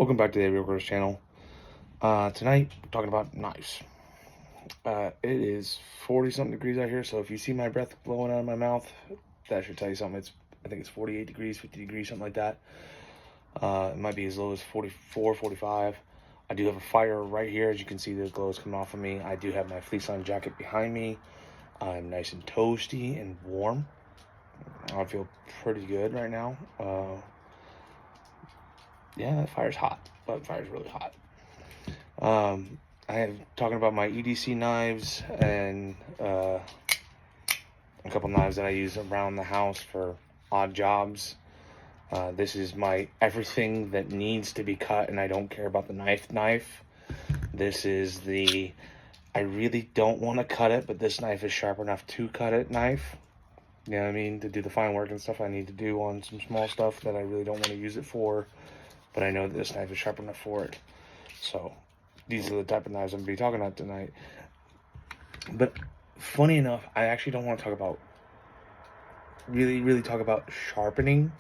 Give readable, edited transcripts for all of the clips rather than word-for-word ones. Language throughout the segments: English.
Welcome back to the Real Girls channel. Tonight, we're talking about knives. It is 40-something degrees out here, so if you see my breath blowing out of my mouth, that should tell you something. I think it's 48 degrees, 50 degrees, something like that. It might be as low as 44, 45. I do have a fire right here. As you can see, the glow is coming off of me. I do have my fleece-lined jacket behind me. I'm nice and toasty and warm. I feel pretty good right now. Yeah, that fire's hot. That fire's really hot. I am talking about my EDC knives and a couple knives that I use around the house for odd jobs. This is my everything that needs to be cut, and I don't care about the knife. This is the I really don't want to cut it, but this knife is sharp enough to cut it knife. You know what I mean? To do the fine work and stuff I need to do on some small stuff that I really don't want to use it for. But I know that this knife is sharp enough for it. So these are the type of knives I'm going to be talking about tonight. But funny enough, I actually don't want to talk about, really talk about sharpening.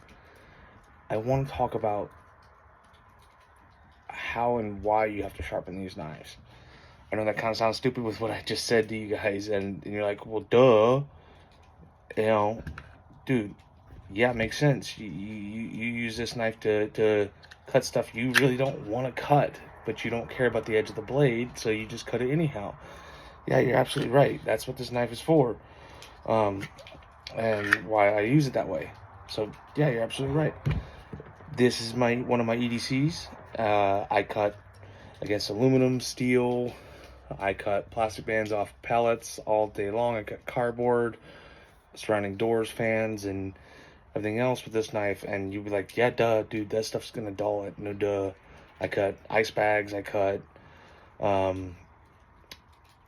I want to talk about how and why you have to sharpen these knives. I know that kind of sounds stupid with what I just said to you guys, and you're like, well, duh. You know, dude, yeah, it makes sense. You use this knife to cut stuff you really don't want to cut, but you don't care about the edge of the blade, so you just cut it anyhow. Yeah, you're absolutely right. That's what this knife is for, and why I use it that way. So yeah, you're absolutely right. This is one of my EDCs. I cut against aluminum, steel. I cut plastic bands off pallets all day long. I cut cardboard, surrounding doors, fans, and everything else with this knife. And you'd be like, yeah, duh, dude, that stuff's gonna dull it. No, duh. I cut ice bags. I cut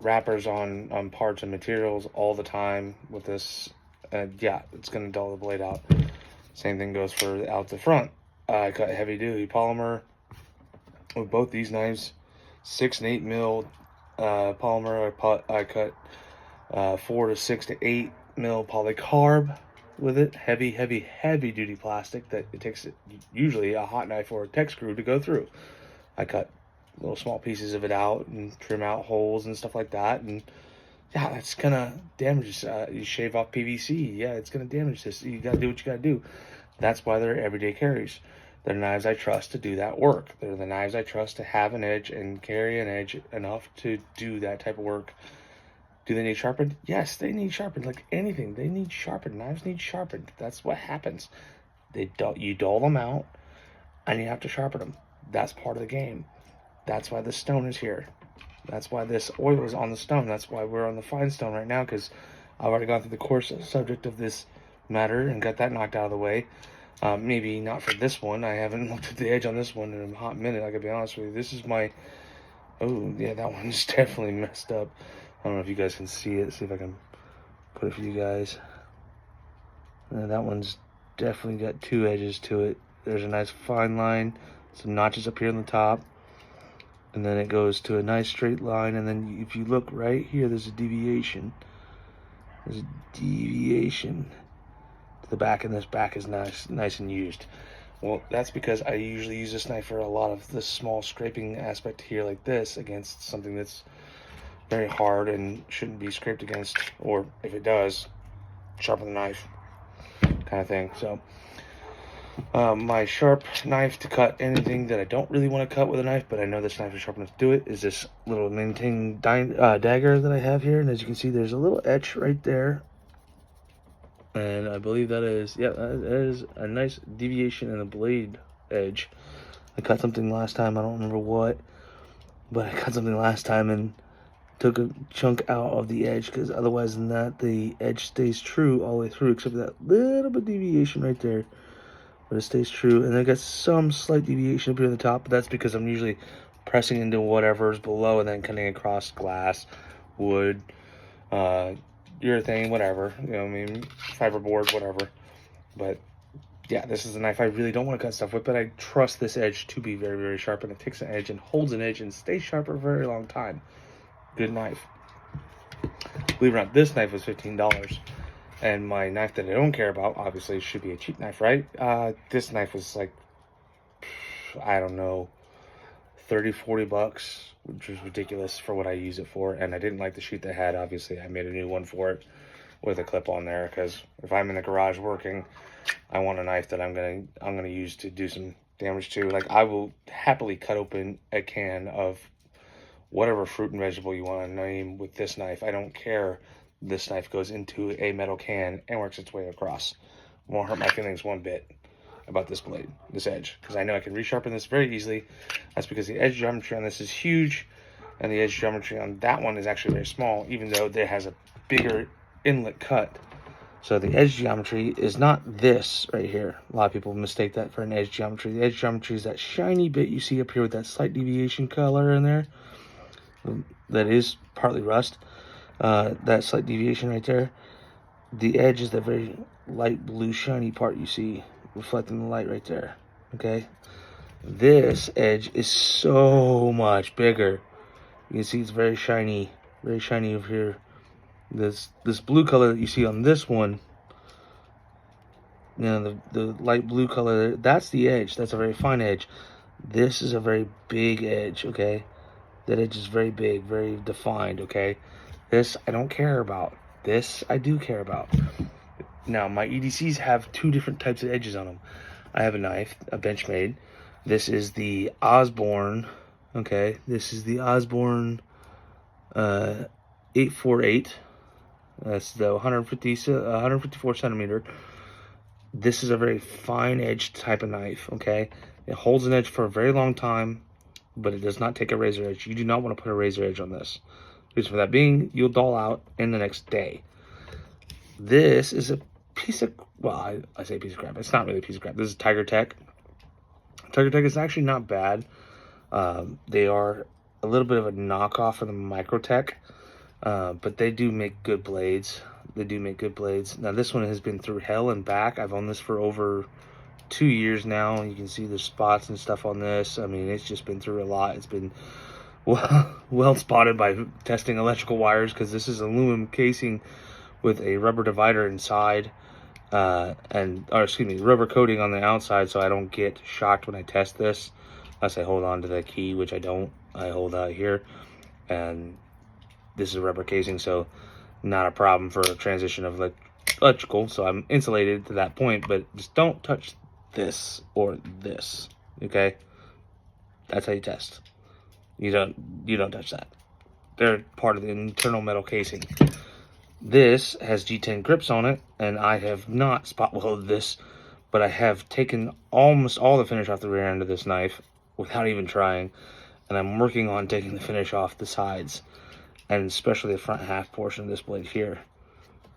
wrappers on parts and materials all the time with this. Yeah, it's gonna dull the blade out. Same thing goes for out the front. I cut heavy duty polymer with both these knives. 6 and 8 mil polymer. I cut 4 to 6 to 8 mil polycarb with it. Heavy duty plastic that it takes usually a hot knife or a tech screw to go through. I cut little small pieces of it out and trim out holes and stuff like that, and yeah, that's gonna damage. You shave off PVC, yeah, it's gonna damage this. You gotta do what you gotta do. That's why they're everyday carries. They're knives I trust to do that work. They're the knives I trust to have an edge and carry an edge enough to do that type of work. Do they need sharpened? Yes, they need sharpened. Like anything, they need sharpened. Knives need sharpened. That's what happens. You dull them out, and you have to sharpen them. That's part of the game. That's why the stone is here. That's why this oil is on the stone. That's why we're on the fine stone right now, because I've already gone through the course subject of this matter and got that knocked out of the way. Maybe not for this one. I haven't looked at the edge on this one in a hot minute. I gotta be honest with you. This is my... Oh, yeah, that one's definitely messed up. I don't know if you guys can see it. See if I can put it for you guys. That one's definitely got 2 edges to it. There's a nice fine line. Some notches up here on the top. And then it goes to a nice straight line. And then if you look right here, there's a deviation. There's a deviation to the back, and this back is nice and used. Well, that's because I usually use this knife for a lot of the small scraping aspect here like this against something that's very hard and shouldn't be scraped against, or if it does, sharpen the knife kind of thing. So my sharp knife to cut anything that I don't really want to cut with a knife, but I know this knife is sharp enough to do it, is this little maintaining dagger that I have here. And as you can see, there's a little etch right there, and I believe that is, yeah, that is a nice deviation in the blade edge. I cut something last time, I don't remember what, but I cut something last time and took a chunk out of the edge, because otherwise than that, the edge stays true all the way through, except for that little bit deviation right there. But it stays true, and I got some slight deviation up here on the top, but that's because I'm usually pressing into whatever's below and then cutting across glass, wood, urethane, whatever, you know what I mean, fiberboard, whatever. But yeah, this is a knife I really don't want to cut stuff with, but I trust this edge to be very sharp, and it takes an edge and holds an edge and stays sharp for a very long time. Good knife. Believe it or not, this knife was $15. And my knife that I don't care about, obviously, should be a cheap knife, right? This knife was like, I don't know, 30-40 bucks, which was ridiculous for what I use it for. And I didn't like the sheet they had. Obviously, I made a new one for it with a clip on there, because if I'm in the garage working, I want a knife that I'm gonna use to do some damage to. Like, I will happily cut open a can of whatever fruit and vegetable you want to name with this knife. I don't care. This knife goes into a metal can and works its way across. Won't hurt my feelings one bit about this blade, this edge, because I know I can resharpen this very easily. That's because the edge geometry on this is huge, and the edge geometry on that one is actually very small, even though it has a bigger inlet cut. So the edge geometry is not this right here. A lot of people mistake that for an edge geometry. The edge geometry is that shiny bit you see up here with that slight deviation color in there. That is partly rust. That slight deviation right there. The edge is the very light blue shiny part you see reflecting the light right there. Okay? This edge is so much bigger. You can see it's very shiny over here. This blue color that you see on this one, you know, the light blue color, that's the edge. That's a very fine edge. This is a very big edge, okay? That edge is very big, very defined, okay? This I don't care about. This I do care about. Now, my EDCs have two different types of edges on them. I have a knife, a Benchmade. This is the Osborne, okay? This is the Osborne 848. That's the 154 centimeter. This is a very fine edge type of knife, okay? It holds an edge for a very long time, but it does not take a razor edge. You do not want to put a razor edge on this. Reason for that being, you'll dull out in the next day. This is a piece of, well, I say piece of crap. It's not really a piece of crap. This is Tiger Tech. Tiger Tech is actually not bad. They are a little bit of a knockoff of the Microtech. But they do make good blades. They do make good blades. Now, this one has been through hell and back. I've owned this for over 2 years now. You can see the spots and stuff on this. I mean, it's just been through a lot. It's been well spotted by testing electrical wires, because this is aluminum casing with a rubber divider inside, rubber coating on the outside, so I don't get shocked when I test this. Unless I hold on to the key, which I don't. I hold out here, and this is a rubber casing, so not a problem for a transition of electrical, so I'm insulated to that point. But just don't touch this or this, okay? That's how you test. You don't touch that. They're part of the internal metal casing. This has G10 grips on it, and I have not spot welded this, but I have taken almost all the finish off the rear end of this knife without even trying, and I'm working on taking the finish off the sides, and especially the front half portion of this blade here.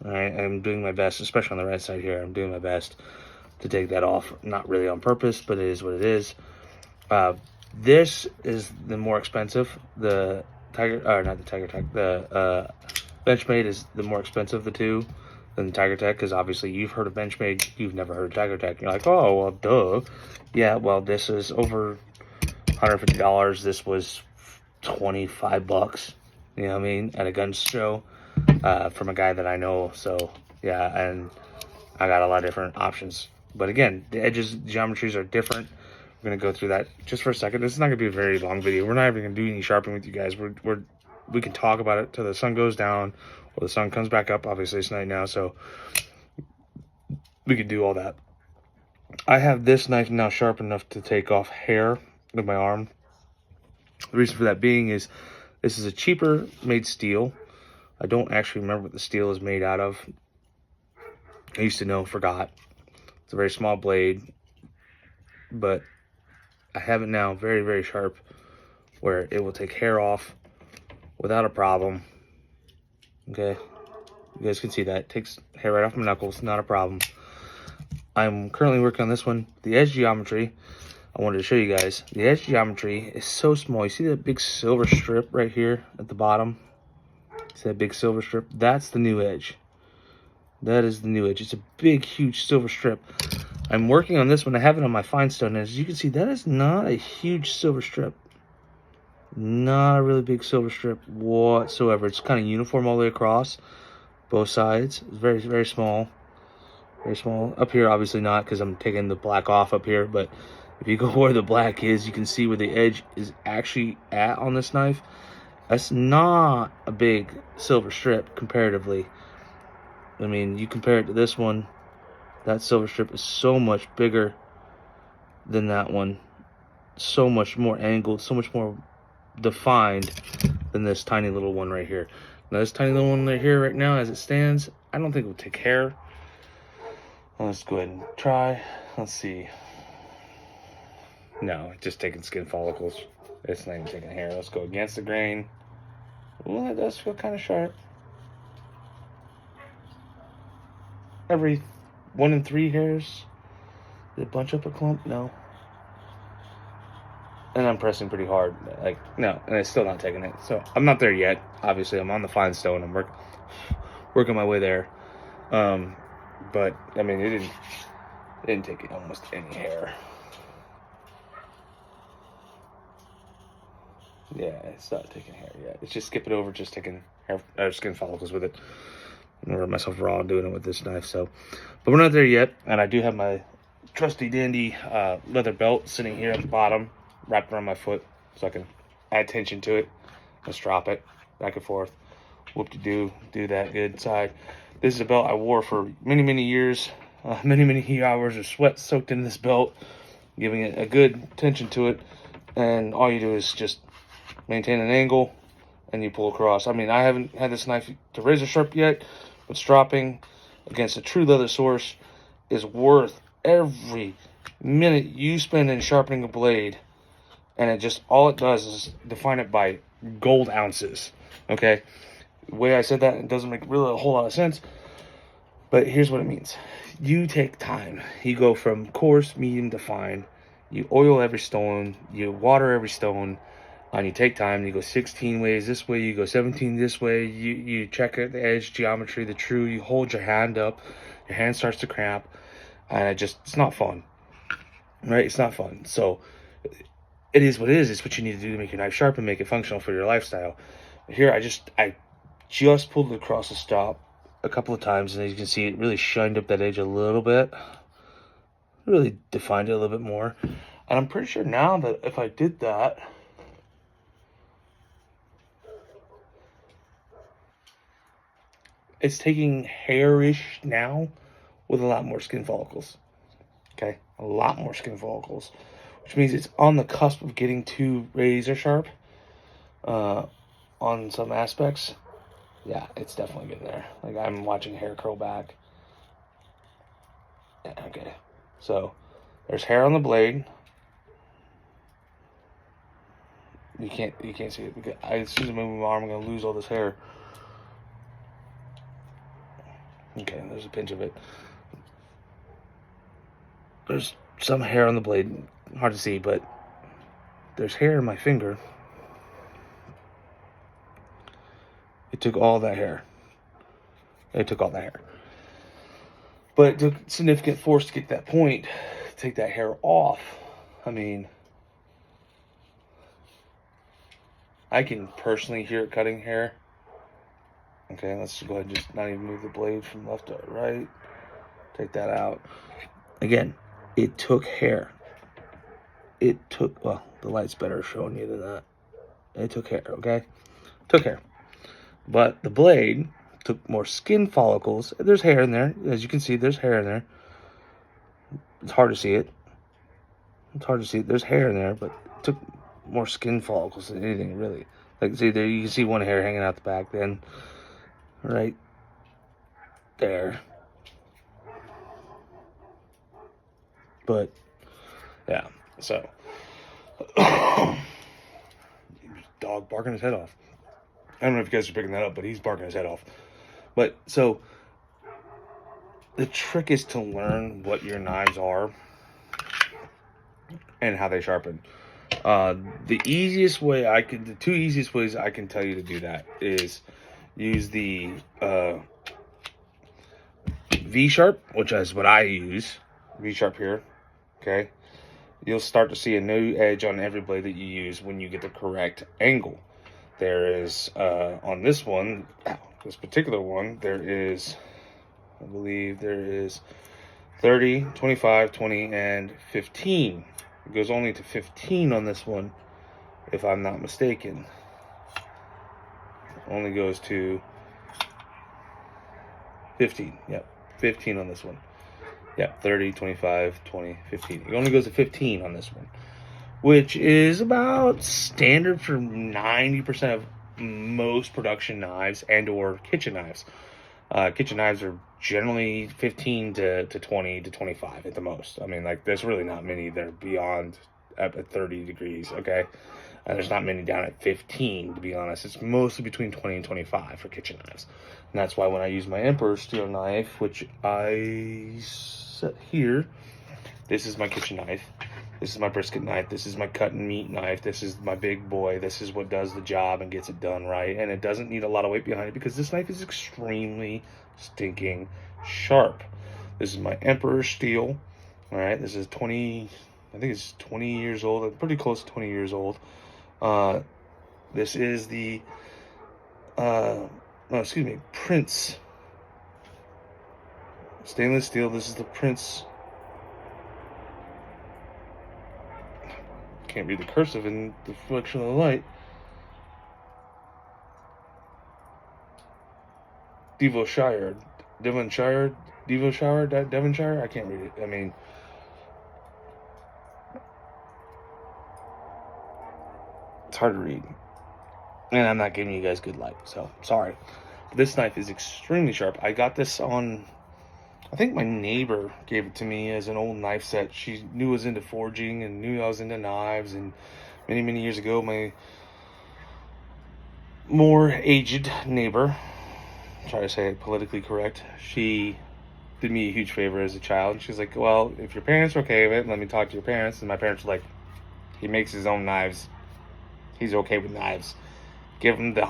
All right, I'm doing my best, especially on the right side here. I'm doing my best to take that off. Not really on purpose, but it is what it is. This is the more expensive. The Benchmade is the more expensive of the two than the Tiger Tech, because obviously you've heard of Benchmade, you've never heard of Tiger Tech. You're like, oh, well, duh. Yeah, well, this is over $150. This was 25 bucks. You know what I mean? At a gun show, from a guy that I know. So yeah, and I got a lot of different options. But again, the edges, geometries are different. We're gonna go through that just for a second. This is not gonna be a very long video. We're not even gonna do any sharpening with you guys. We can talk about it till the sun goes down or the sun comes back up. Obviously it's night now, so we could do all that. I have this knife now sharp enough to take off hair with my arm. The reason for that being is this is a cheaper made steel. I don't actually remember what the steel is made out of. I used to know, forgot. It's a very small blade, but I have it now very, very sharp, where it will take hair off without a problem. Okay, you guys can see that. It takes hair right off my knuckles, not a problem. I'm currently working on this one. The edge geometry, I wanted to show you guys. The edge geometry is so small. You see that big silver strip right here at the bottom? See that big silver strip? That's the new edge. That is the new edge. It's a big, huge silver strip. I'm working on this one. I have it on my fine stone. As you can see, that is not a huge silver strip. Not a really big silver strip whatsoever. It's kind of uniform all the way across, both sides. It's very, very small. Very small. Up here, obviously not, because I'm taking the black off up here, but If you go where the black is, you can see where the edge is actually at on this knife. That's not a big silver strip comparatively. I mean, you compare it to this one, that silver strip is so much bigger than that one. So much more angled, so much more defined than this tiny little one right here. Now this tiny little one right here right now as it stands, I don't think it will take hair. Let's go ahead and try. Let's see. No, it's just taking skin follicles. It's not even taking hair. Let's go against the grain. Well, that does feel kind of sharp. Every 1 in 3 hairs. Did it bunch up a clump? No. And I'm pressing pretty hard. Like, no, and it's still not taking it. So I'm not there yet. Obviously, I'm on the fine stone. I'm working my way there. But I mean, it didn't take almost any hair. Yeah, it's not taking hair yet. It's just skipping over, just taking hair, skin follicles with it. I'm gonna rub myself raw doing it with this knife. So, but we're not there yet. And I do have my trusty dandy leather belt sitting here at the bottom, wrapped around my foot, so I can add tension to it. Let's drop it back and forth. Whoop-de-doo, do that good side. This is a belt I wore for many, many years. Many hours of sweat soaked in this belt, giving it a good tension to it. And all you do is just maintain an angle and you pull across. I mean, I haven't had this knife to razor sharp yet, but stropping against a true leather source is worth every minute you spend in sharpening a blade. And it just, all it does is define it by gold ounces. Okay, the way I said that, it doesn't make really a whole lot of sense, but here's what it means. You take time. You go from coarse, medium to fine. You oil every stone, you water every stone, and you take time. You go 16 ways this way, you go 17 this way. You check out the edge geometry, the true. You hold your hand up, your hand starts to cramp, and it's not fun, right? It's not fun. So it is what it is. It's what you need to do to make your knife sharp and make it functional for your lifestyle. Here, I just pulled it across the stop a couple of times, and as you can see, it really shined up that edge a little bit. Really defined it a little bit more. And I'm pretty sure now that if I did that, it's taking hairish now with a lot more skin follicles. Okay, a lot more skin follicles, which means it's on the cusp of getting to razor sharp on some aspects. Yeah, it's definitely getting there. Like, I'm watching hair curl back. Yeah, okay. So there's hair on the blade. You can't see it because as soon as I move my arm, I'm gonna lose all this hair. Okay, there's a pinch of it. There's some hair on the blade, hard to see, but there's hair in my finger. It took all that hair. It took all that hair. But it took significant force to get that point, to take that hair off. I mean, I can personally hear it cutting hair. Okay, let's go ahead and just not even move the blade from left to right. Take that out. Again, it took hair. It took, well, the light's better showing you than that. It took hair, okay? Took hair. But the blade took more skin follicles. There's hair in there. As you can see, there's hair in there. It's hard to see it. It's hard to see. There's hair in there, but it took more skin follicles than anything, really. Like, see, there you can see one hair hanging out the back then. Right there. But, yeah, so. Dog barking his head off. I don't know if you guys are picking that up, but he's barking his head off. But, so, the trick is to learn what your knives are and how they sharpen. The easiest way the two easiest ways I can tell you to do that is use the V-sharp, which is what I use. V-sharp here, okay? You'll start to see a new edge on every blade that you use when you get the correct angle. There is, on this one, this particular one, there is, I believe there is 30, 25, 20, and 15 It goes only to 15 on this one, if I'm not mistaken. It only goes to 15. Yep, 15 on this one. Yep, 30, 25, 20, 15. It only goes to 15 on this one, which is about standard for 90% of most production knives and or kitchen knives. Kitchen knives are generally 15 to 20 to 25 at the most. I mean, like, there's really not many that are beyond at 30 degrees, okay? And there's not many down at 15, to be honest. It's mostly between 20 and 25 for kitchen knives. And that's why when I use my Emperor steel knife, which I set here, this is my kitchen knife. This is my brisket knife. This is my cutting meat knife. This is my big boy. This is what does the job and gets it done right. And it doesn't need a lot of weight behind it because this knife is extremely stinking sharp. This is my Emperor steel. All right, this is 20, I think it's 20 years old. I'm pretty close to 20 years old. This is the, Prince stainless steel. This is the Prince. Can't read the cursive in the reflection of the light. Devonshire. I can't read it. I mean, it's hard to read. And I'm not giving you guys good light, so sorry. This knife is extremely sharp. I got this on, I think my neighbor gave it to me as an old knife set. She knew I was into forging and knew I was into knives. And many, many years ago, my more aged neighbor, try to say it politically correct, she did me a huge favor as a child. She's like, well, if your parents are okay with it, let me talk to your parents. And my parents were like, he makes his own knives. He's okay with knives. Give him the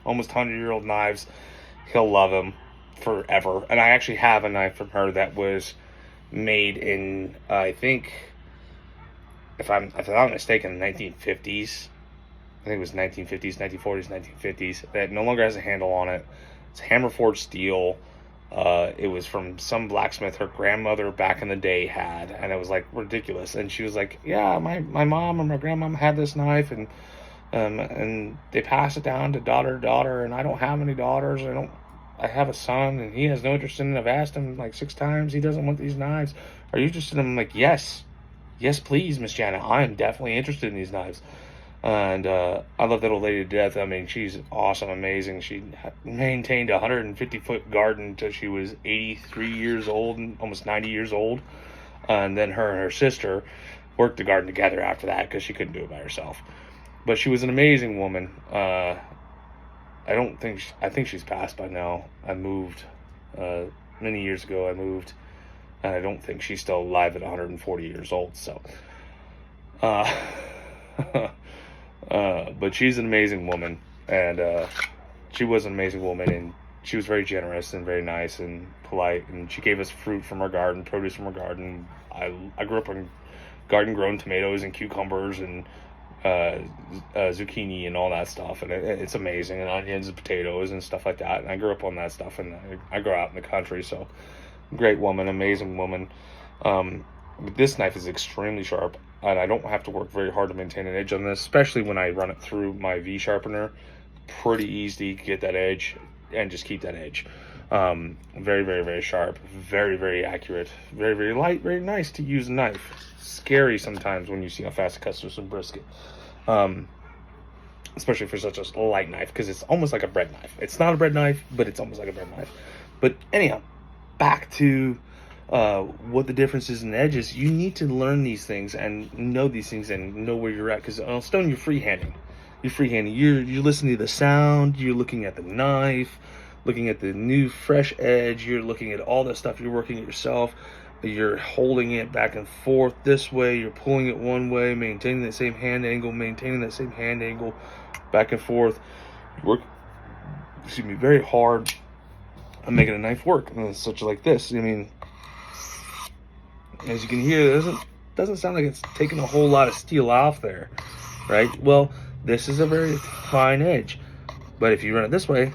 almost 100-year-old knives. He'll love them forever. And I actually have a knife from her that was made in, I think, if I'm not mistaken, the 1950s. I think it was 1950s, 1940s, 1950s. That no longer has a handle on it. It's hammer forged steel. It was from some blacksmith her grandmother back in the day had, and it was like ridiculous. And she was like, yeah, my mom and my grandmom had this knife, and they pass it down to daughter, and I don't have any daughters. I have a son, and he has no interest in it. I've asked him like 6 times. He doesn't want these knives. Are you interested in them? I'm like, yes, please, Miss Janet. I am definitely interested in these knives. And I love that old lady to death. I mean, she's awesome, amazing. She maintained a 150-foot garden until she was 83 years old, almost 90 years old. And then her and her sister worked the garden together after that because she couldn't do it by herself. But she was an amazing woman. I think she's passed by now. I moved many years ago. And I don't think she's still alive at 140 years old. So, but she's an amazing woman, and she was an amazing woman, and she was very generous and very nice and polite, and she gave us fruit from our garden, produce from our garden. I grew up on garden-grown tomatoes and cucumbers and zucchini and all that stuff, and it's amazing, and onions and potatoes and stuff like that. And I grew up on that stuff, and I grew out in the country. So, great woman, amazing woman. But this knife is extremely sharp, and I don't have to work very hard to maintain an edge on this, especially when I run it through my V sharpener. Pretty easy to get that edge and just keep that edge. Very, very, very sharp, very, very accurate, very, very light, very nice to use knife. Scary sometimes when you see how fast it cuts through some brisket, especially for such a light knife, because it's almost like a bread knife. It's not a bread knife, but it's almost like a bread knife. But anyhow, back to what the difference is in the edges. You need to learn these things and know these things and know where you're at, because on stone you're freehanding. You're listening to the sound, you're looking at the knife, looking at the new fresh edge, you're looking at all that stuff, you're working it yourself, you're holding it back and forth this way, you're pulling it one way, maintaining that same hand angle, back and forth. You work, very hard on making a knife work, and such like this. I mean, as you can hear, it doesn't sound like it's taking a whole lot of steel off there, right? Well, this is a very fine edge, but if you run it this way,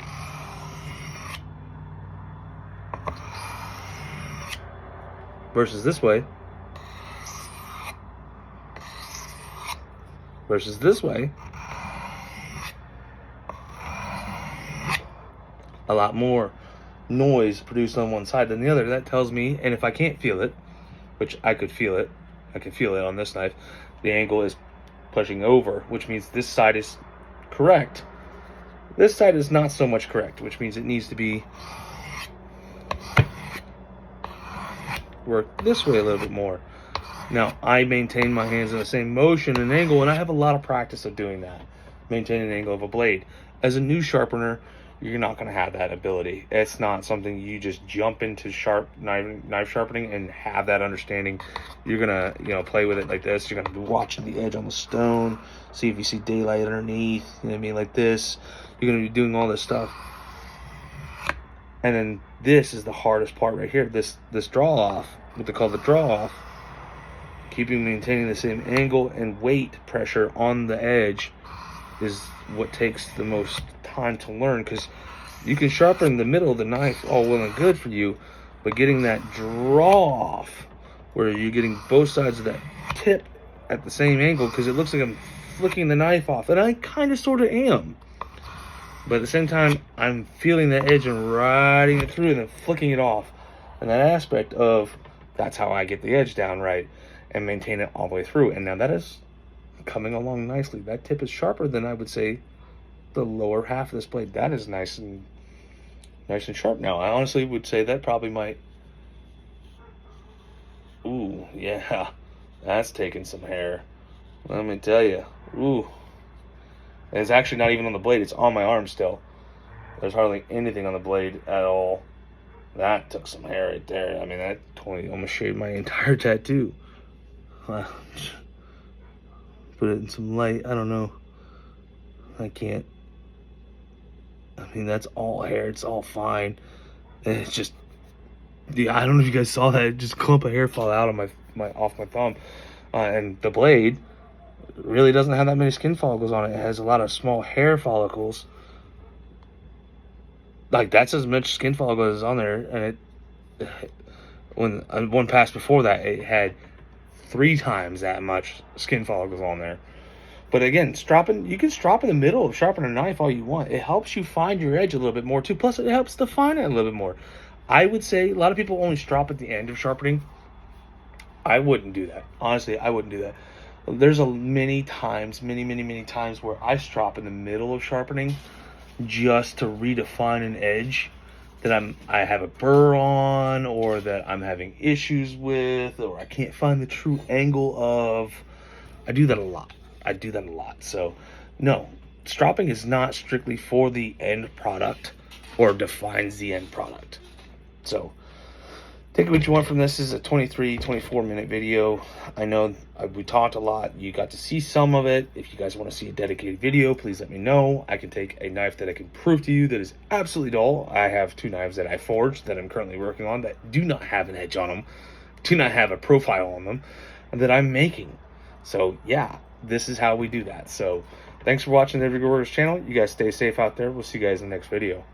versus this way, versus this way. A lot more noise produced on one side than the other. That tells me, and if I can't feel it, which I could feel it, I can feel it on this knife, the angle is pushing over, which means this side is correct. This side is not so much correct, which means it needs to be worked this way a little bit more. Now, I maintain my hands in the same motion and angle, and I have a lot of practice of doing that, maintaining the angle of a blade. As a new sharpener, you're not going to have that ability. It's not something you just jump into knife sharpening and have that understanding. You're going to, play with it like this. You're going to be watching the edge on the stone, see if you see daylight underneath, you know what I mean, like this. You're going to be doing all this stuff. And then this is the hardest part right here, this draw off, what they call the draw off. Maintaining the same angle and weight pressure on the edge is what takes the most time to learn, because you can sharpen the middle of the knife all well and good for you, but getting that draw off where you're getting both sides of that tip at the same angle, because it looks like I'm flicking the knife off, and I kind of sort of am, but at the same time I'm feeling the edge and riding it through and then flicking it off, and that aspect of that's how I get the edge down right and maintain it all the way through. And now that is coming along nicely. That tip is sharper than, I would say, the lower half of this blade. That is nice and sharp now. I honestly would say that probably might, ooh, yeah, that's taking some hair, let me tell you. Ooh, and it's actually not even on the blade, it's on my arm still. There's hardly anything on the blade at all. That took some hair right there. I mean, that totally almost shaved my entire tattoo. Put it in some light. I don't know. I can't. I mean, that's all hair. It's all fine. And it's just, yeah, I don't know if you guys saw that. Just clump of hair fall out of off my thumb. And the blade really doesn't have that many skin follicles on it. It has a lot of small hair follicles. Like, that's as much skin follicles as on there. And when one pass before that, it had 3 times that much skin follicles on there. But again, you can strop in the middle of sharpening a knife all you want. It helps you find your edge a little bit more too. Plus, it helps define it a little bit more. I would say a lot of people only strop at the end of sharpening. I wouldn't do that. Honestly, I wouldn't do that. There's many times where I strop in the middle of sharpening just to redefine an edge that I have a burr on, or that I'm having issues with, or I can't find the true angle of. I do that a lot. So no, stropping is not strictly for the end product or defines the end product. So take what you want from this. This is a 24 minute video. I know we talked a lot. You got to see some of it. If you guys want to see a dedicated video, please let me know. I can take a knife that I can prove to you that is absolutely dull. I have 2 knives that I forged that I'm currently working on that do not have an edge on them, do not have a profile on them, and that I'm making. So yeah, this is how we do that. So thanks for watching the Everyday Warriors channel. You guys stay safe out there. We'll see you guys in the next video.